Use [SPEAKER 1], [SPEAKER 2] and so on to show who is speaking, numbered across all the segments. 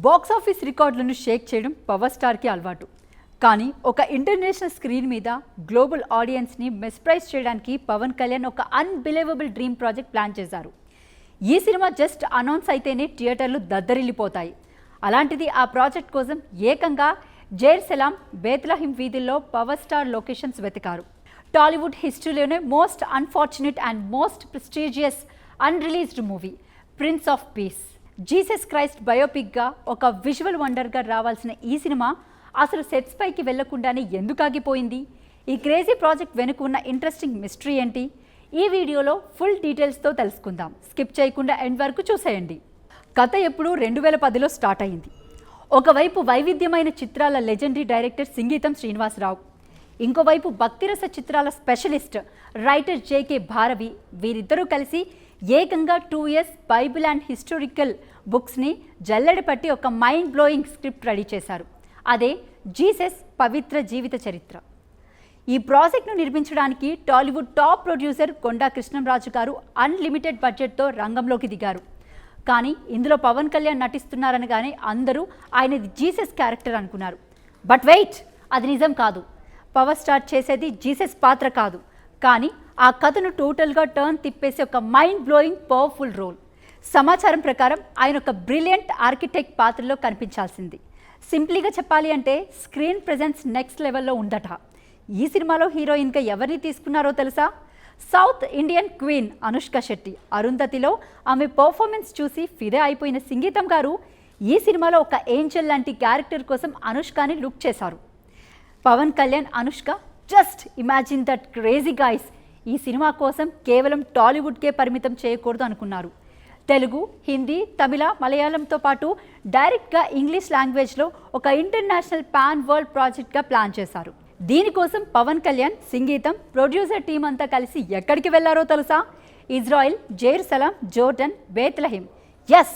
[SPEAKER 1] Box office రికార్డులను షేక్ చేయడం power స్టార్కి అలవాటు. కానీ ఒక ఇంటర్నేషనల్ స్క్రీన్ మీద గ్లోబల్ ఆడియన్స్ని మెస్ప్రైజ్ చేయడానికి పవన్ కళ్యాణ్ ఒక అన్బిలీవబుల్ డ్రీమ్ ప్రాజెక్ట్ ప్లాన్ చేశారు. ఈ సినిమా జస్ట్ అనౌన్స్ అయితేనే థియేటర్లు దద్దరిల్లిపోతాయి. అలాంటిది ఆ ప్రాజెక్ట్ కోసం ఏకంగా జెరూసలేం, బేత్లెహేం వీధుల్లో పవర్ స్టార్ లొకేషన్స్ వెతికారు. టాలీవుడ్ హిస్టరీలోనే most unfortunate and most prestigious unreleased movie prince of peace, Jesus Christ బయోపిక్గా ఒక విజువల్ వండర్గా రావాల్సిన ఈ సినిమా అసలు సెట్స్ పైకి వెళ్లకుండానే ఎందుకు ఆగిపోయింది? ఈ క్రేజీ ప్రాజెక్ట్ వెనుక ఉన్న ఇంట్రెస్టింగ్ మిస్టరీ ఏంటి? ఈ వీడియోలో ఫుల్ డీటెయిల్స్తో తెలుసుకుందాం. స్కిప్ చేయకుండా ఎండ్ వరకు చూసేయండి. కథ ఎప్పుడు 2010లో స్టార్ట్ అయింది. ఒకవైపు వైవిధ్యమైన చిత్రాల లెజెండరీ డైరెక్టర్ సింగీతం శ్రీనివాసరావు, ఇంకోవైపు భక్తిరస చిత్రాల స్పెషలిస్ట్ రైటర్ జేకే భారవి, వీరిద్దరూ కలిసి ఏకంగా 2 years బైబిల్ అండ్ హిస్టారికల్ బుక్స్ని జల్లెడపట్టి ఒక మైండ్ బ్లోయింగ్ స్క్రిప్ట్ రెడీ చేశారు. అదే జీసస్ పవిత్ర జీవిత చరిత్ర. ఈ ప్రాజెక్ట్ను నిర్మించడానికి టాలీవుడ్ టాప్ ప్రొడ్యూసర్ కొండా కృష్ణంరాజు గారు అన్లిమిటెడ్ బడ్జెట్తో రంగంలోకి దిగారు. కానీ ఇందులో పవన్ కళ్యాణ్ నటిస్తున్నారనగానే అందరూ ఆయనది జీసస్ క్యారెక్టర్ అనుకున్నారు. బట్ వెయిట్, అది నిజం కాదు. పవర్ స్టార్ చేసేది జీసస్ పాత్ర కాదు, కానీ ఆ కథను టోటల్గా టర్న్ తిప్పేసి ఒక మైండ్ బ్లోయింగ్ పవర్ఫుల్ రోల్. సమాచారం ప్రకారం ఆయన ఒక బ్రిలియంట్ ఆర్కిటెక్ట్ పాత్రలో కనిపించాల్సింది. సింప్లీగా చెప్పాలి అంటే స్క్రీన్ ప్రెజెన్స్ నెక్స్ట్ లెవెల్లో ఉందట. ఈ సినిమాలో హీరోయిన్గా ఎవరిని తీసుకున్నారో తెలుసా? South Indian queen Anushka Shetty. అరుంధతిలో ఆమె పర్ఫార్మెన్స్ చూసి ఫిదా అయిపోయిన సింగీతం గారు ఈ సినిమాలో ఒక ఏంజల్ లాంటి క్యారెక్టర్ కోసం అనుష్కని లుక్ చేశారు. Pawan Kalyan, Anushka, just imagine that crazy guys ఈ సినిమా కోసం కేవలం టాలీవుడ్కే పరిమితం చేయకూడదు అనుకున్నారు. తెలుగు, హిందీ, తమిళ, మలయాళంతో పాటు డైరెక్ట్గా ఇంగ్లీష్ లాంగ్వేజ్లో ఒక ఇంటర్నేషనల్ పాన్ వరల్డ్ ప్రాజెక్ట్గా ప్లాన్ చేశారు. దీనికోసం పవన్ కళ్యాణ్, సింగీతం, ప్రొడ్యూసర్ టీం అంతా కలిసి ఎక్కడికి వెళ్లారో తెలుసా? Israel, Jerusalem, Jordan, Bethlehem. Yes,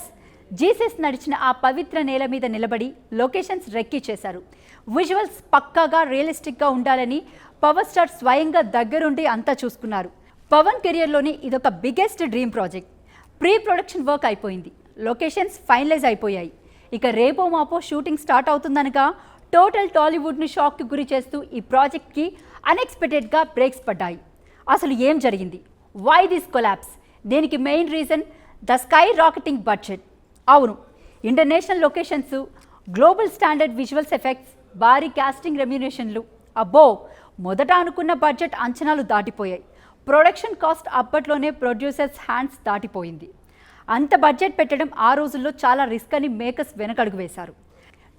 [SPEAKER 1] Jesus నడిచిన ఆ పవిత్ర నేల మీద నిలబడి లొకేషన్స్ రెక్కీ చేశారు. విజువల్స్ పక్కాగా రియలిస్టిక్గా ఉండాలని పవర్ స్టార్ స్వయంగా దగ్గరుండి అంతా చూసుకున్నారు. పవన్ కెరియర్లోని ఇదొక biggest dream project. Pre production work అయిపోయింది, లొకేషన్స్ ఫైనలైజ్ అయిపోయాయి. ఇక రేపో మాపో షూటింగ్ స్టార్ట్ అవుతుందనగా టోటల్ టాలీవుడ్ని షాక్కి గురి చేస్తూ ఈ ప్రాజెక్ట్కి అన్ఎక్స్పెక్టెడ్గా బ్రేక్స్ పడ్డాయి. అసలు ఏం జరిగింది? Why this collapse? దీనికి main reason the sky rocketing budget. అవును, international locations, global standard visuals effects, భారీ కాస్టింగ్ రెమ్యునేషన్లు. అబ్బో, మొదట అనుకున్న బడ్జెట్ అంచనాలు దాటిపోయాయి. ప్రొడక్షన్ కాస్ట్ అప్పట్లోనే ప్రొడ్యూసర్స్ హ్యాండ్స్ దాటిపోయింది. అంత బడ్జెట్ పెట్టడం ఆ రోజుల్లో చాలా రిస్క్ అని మేకర్స్ వెనకడుగు వేశారు.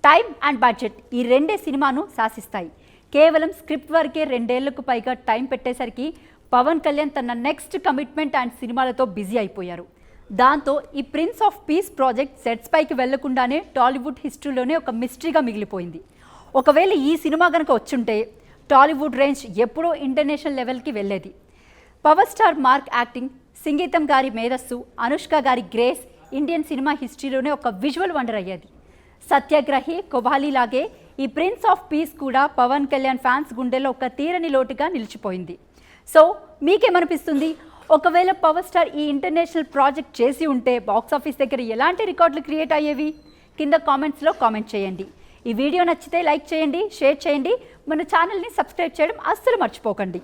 [SPEAKER 1] టైం అండ్ బడ్జెట్ ఈ రెండే సినిమాను శాసిస్తాయి. కేవలం స్క్రిప్ట్ వరకే 2 ఏళ్లకు పైగా టైం పెట్టేసరికి పవన్ కళ్యాణ్ తన నెక్స్ట్ కమిట్మెంట్ అండ్ సినిమాలతో బిజీ అయిపోయారు. దాంతో ఈ prince of piece project sets పైకి వెళ్లకుండానే టాలీవుడ్ హిస్టరీలోనే ఒక మిస్టరీగా మిగిలిపోయింది. ఒకవేళ ఈ సినిమా కనుక వచ్చుంటే టాలీవుడ్ రేంజ్ ఎప్పుడో ఇంటర్నేషనల్ లెవెల్కి వెళ్ళేది. Power star mark acting, Singeetam గారి మేధస్సు, అనుష్క గారి గ్రేస్ ఇండియన్ సినిమా హిస్టరీలోనే ఒక విజువల్ వండర్ అయ్యేది. సత్యాగ్రహి, కొబాలి లాగే ఈ ప్రిన్స్ ఆఫ్ పీస్ కూడా పవన్ కళ్యాణ్ ఫ్యాన్స్ గుండెలో ఒక తీరని లోటుగా నిలిచిపోయింది. సో మీకేమనిపిస్తుంది? ఒకవేళ పవర్ స్టార్ ఈ ఇంటర్నేషనల్ ప్రాజెక్ట్ చేసి ఉంటే బాక్స్ ఆఫీస్ దగ్గర ఎలాంటి రికార్డులు క్రియేట్ అయ్యేవి? కింద కామెంట్స్లో కామెంట్ చేయండి. ఈ వీడియో నచ్చితే లైక్ చేయండి, షేర్ చేయండి, మన ఛానల్ని సబ్స్క్రైబ్ చేయడం అస్సలు మర్చిపోకండి.